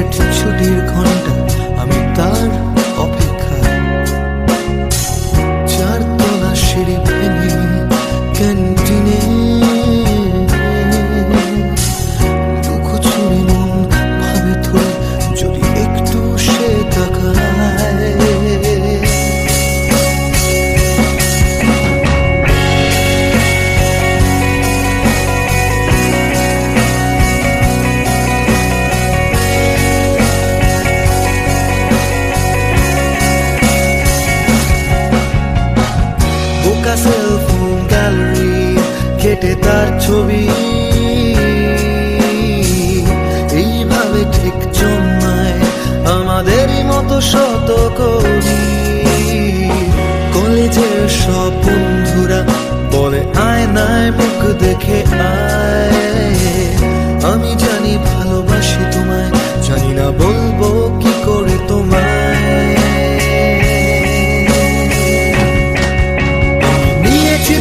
Late ছুটির ঘন্টা আমি তার অপেক্ষায়। চারতলা সিঁড়ি ভেঙে ক্যান্টিনে দুঃখ ছুড়ে মন ভাবে ধরে যদি একটু সে তাকায়। সেলফোন গ্যালারি কেটে তার ছবি এইভাবে ঠিক জন্মায় আমাদেরই মতো শত কবি। কলেজের সব বন্ধুরা বলে আয়নায় মুখ দেখে আয়। আমি জানি ভালোবাসি তোমায়, জানি না বলবো কি করে তোমায়।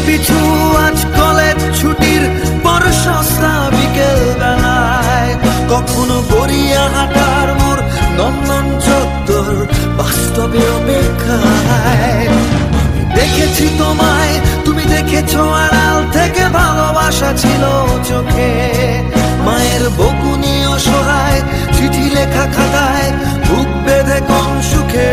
পিছু আজ কলেজ ছুটির পর সস্তা বিকেল বেলায় কখনো গড়িয়া হাঁটার মোর নন্দন চত্বর বাস্তবে অপেক্ষায়। আমি দেখেছি তোমায়, তুমি দেখেছো আড়াল থেকে, ভালোবাসা ছিল চোখে। মায়ের বকুনি অসহায় চিঠি লেখা খাতায় বুক বেঁধে কোন সুখে।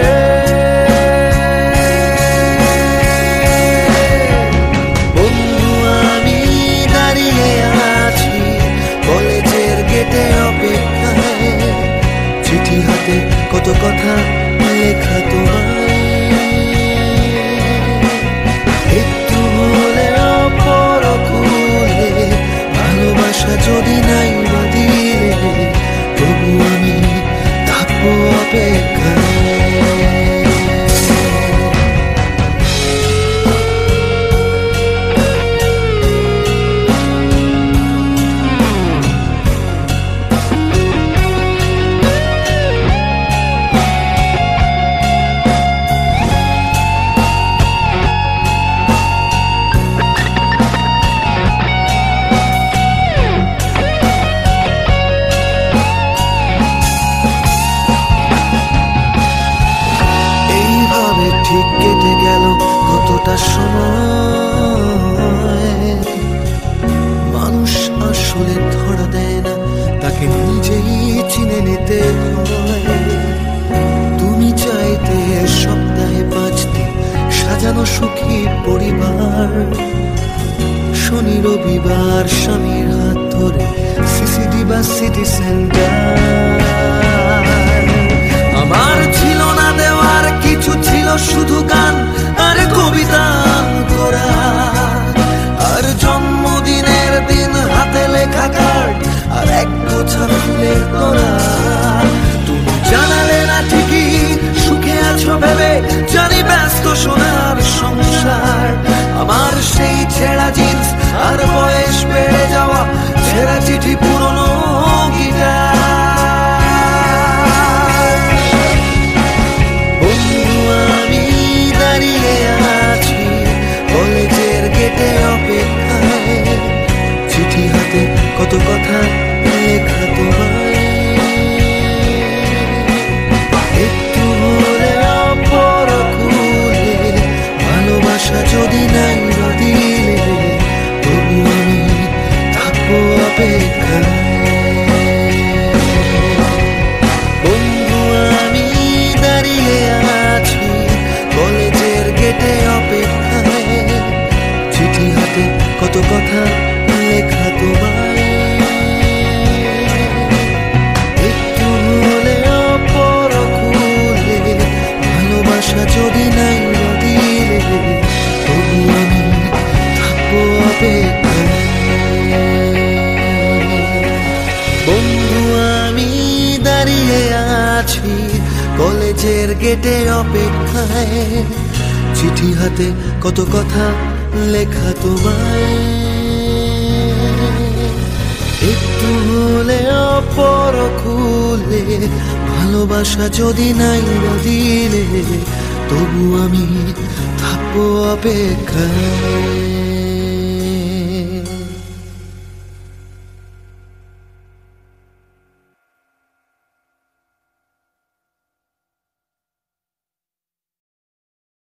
চিঠি হাতে কত কথা লেখা তোমায়, একটু হলে অপরকুলে ভালোবাসা যদি নাই বা দিলে তবু আমি থাকবো অপেক্ষায়। ঠিক কেটে গেল কতটা সময়, মানুষ আসলে ধরা দেয় না, তাকে নিজেই চিনে নিতে হয়। তুমি চাইতে সপ্তাহে 5 দিন সাজানো সুখী পরিবার, শনি রবিবার স্বামীর হাত ধরে সিসিডি বা সিটি সেন্টার। আমার ছিল না দেওয়ার কিছু, ছিল শুধু গান আর কবিতা করা, আর জন্মদিনের দিন হাতে লেখা কার্ড আর এক গোছা ফুলের তোড়া। তুমি জানালে না ঠিকই সুখে আছো ভেবে, জানি ব্যস্ত সোনার সংসার। আমার সেই ছেঁড়া জিন্স আর বয়স বেড়ে যাওয়া ছেঁড়া চিঠি পুরনো গিটার। কলেজের গেটে অপেক্ষায়, চিঠি হাতে কত কথা লেখা তোমায়, একটু হলে অপরকুলে ভালোবাসা যদি নাই দিলে তবু আমি থাকবো অপেক্ষায়। বন্ধু আমি দাঁড়িয়ে আছি কলেজের গেটে অপেক্ষায়, চিঠি হাতে কত কথা লেখা তোমায়, একটু হলে অপরকুলে ভালোবাসা যদি নাই দিলে তবু আমি থাকবো অপেক্ষায়। বন্ধু আমি দাঁড়িয়ে আছি কলেজের গেটে অপেক্ষায়, চিঠি হাতে কত কথা লেখা তোমায়, একটু হলে অপরকুলে ভালোবাসা যদি নাই দিলে তবু আমি থাকবো অপেক্ষায়।